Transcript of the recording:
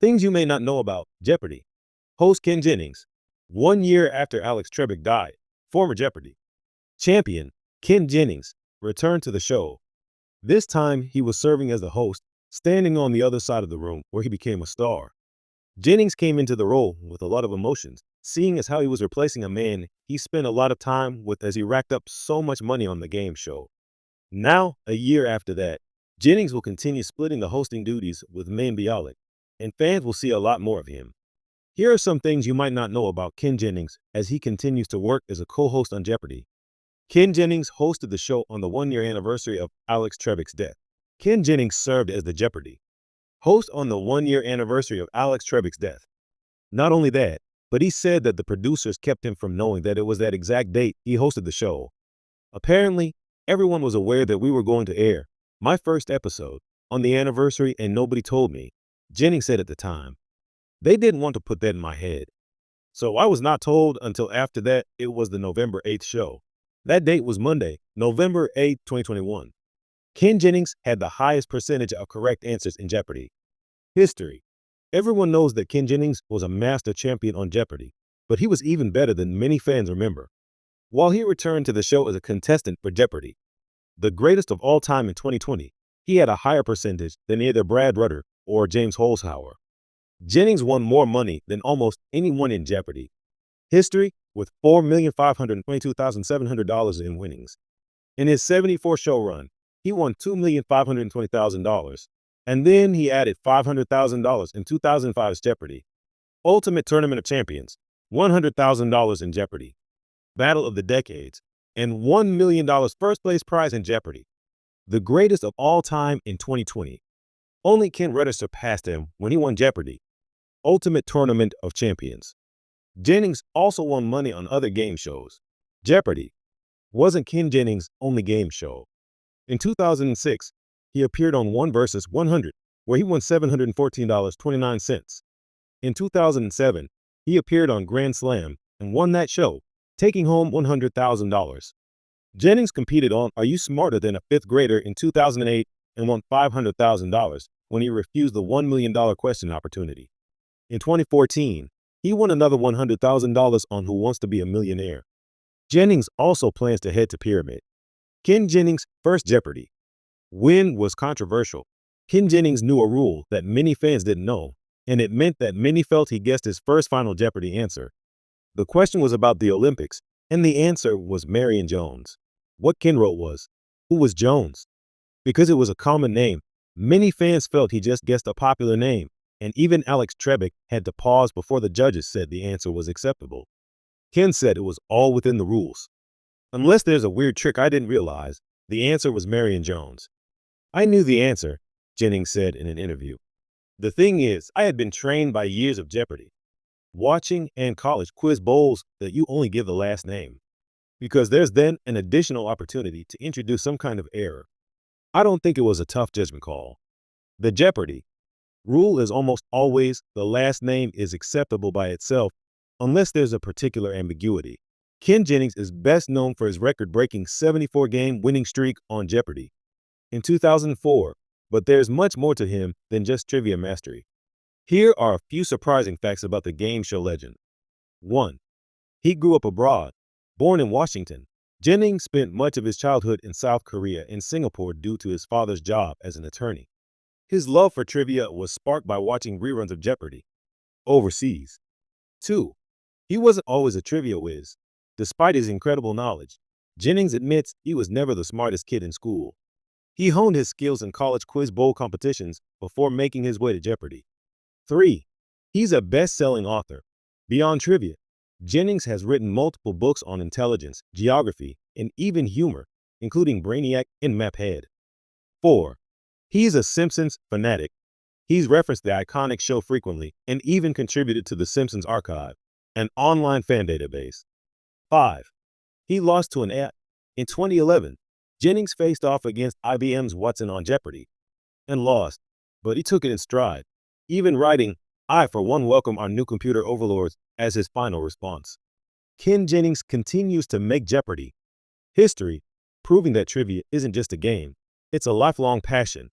Things you may not know about Jeopardy. Host Ken Jennings. 1 year after Alex Trebek died, former Jeopardy champion Ken Jennings returned to the show. This time, he was serving as the host, standing on the other side of the room where he became a star. Jennings came into the role with a lot of emotions, seeing as how he was replacing a man he spent a lot of time with as he racked up so much money on the game show. Now, a year after that, Jennings will continue splitting the hosting duties with Maine Bialik, and fans will see a lot more of him. Here are some things you might not know about Ken Jennings as he continues to work as a co-host on Jeopardy! Ken Jennings hosted the show on the 1 year anniversary of Alex Trebek's death. Ken Jennings served as the Jeopardy! Host on the 1 year anniversary of Alex Trebek's death. Not only that, but he said that the producers kept him from knowing that it was that exact date he hosted the show. Apparently, everyone was aware that we were going to air my first episode on the anniversary and nobody told me, Jennings said at the time. They didn't want to put that in my head. So I was not told until after that it was the November 8th show. That date was Monday, November 8, 2021. Ken Jennings had the highest percentage of correct answers in Jeopardy! History. Everyone knows that Ken Jennings was a master champion on Jeopardy! But he was even better than many fans remember. While he returned to the show as a contestant for Jeopardy! The greatest of all time in 2020, he had a higher percentage than either Brad Rutter or James Holzhauer. Jennings won more money than almost anyone in Jeopardy! History with $4,522,700 in winnings. In his 74-show run, he won $2,520,000, and then he added $500,000 in 2005's Jeopardy! Ultimate Tournament of Champions, $100,000 in Jeopardy! Battle of the Decades, and $1 million first place prize in Jeopardy! The greatest of all time in 2020. Only Ken Rutter surpassed him when he won Jeopardy! Ultimate Tournament of Champions. Jennings also won money on other game shows. Jeopardy! Wasn't Ken Jennings' only game show. In 2006, he appeared on 1 vs. 100, where he won $714.29. In 2007, he appeared on Grand Slam and won that show, taking home $100,000. Jennings competed on Are You Smarter Than a Fifth Grader in 2008 and won $500,000 when he refused the $1 million question opportunity. In 2014, he won another $100,000 on Who Wants to Be a Millionaire. Jennings also plans to head to Pyramid. Ken Jennings' first Jeopardy! Win was controversial. Ken Jennings knew a rule that many fans didn't know, and it meant that many felt he guessed his first final Jeopardy! Answer. The question was about the Olympics, and the answer was Marion Jones. What Ken wrote was, who was Jones? Because it was a common name, many fans felt he just guessed a popular name, and even Alex Trebek had to pause before the judges said the answer was acceptable. Ken said it was all within the rules. Unless there's a weird trick I didn't realize, the answer was Marion Jones. I knew the answer, Jennings said in an interview. The thing is, I had been trained by years of Jeopardy! Watching and college quiz bowls that you only give the last name, because there's then an additional opportunity to introduce some kind of error. I don't think it was a tough judgment call. The Jeopardy! Rule is almost always the last name is acceptable by itself unless there's a particular ambiguity. Ken Jennings is best known for his record-breaking 74-game winning streak on Jeopardy! In 2004, but there's much more to him than just trivia mastery. Here are a few surprising facts about the game show legend. 1. He grew up abroad. Born in Washington, Jennings spent much of his childhood in South Korea and Singapore due to his father's job as an attorney. His love for trivia was sparked by watching reruns of Jeopardy! Overseas. 2. He wasn't always a trivia whiz. Despite his incredible knowledge, Jennings admits he was never the smartest kid in school. He honed his skills in college quiz bowl competitions before making his way to Jeopardy! 3. He's a best-selling author. Beyond trivia, Jennings has written multiple books on intelligence, geography, and even humor, including Brainiac and Maphead. 4. He's a Simpsons fanatic. He's referenced the iconic show frequently and even contributed to the Simpsons Archive, an online fan database. 5. He lost to an AI. In 2011, Jennings faced off against IBM's Watson on Jeopardy! And lost, but he took it in stride, even writing, "I for one welcome our new computer overlords" as his final response. Ken Jennings continues to make Jeopardy! History, proving that trivia isn't just a game, it's a lifelong passion.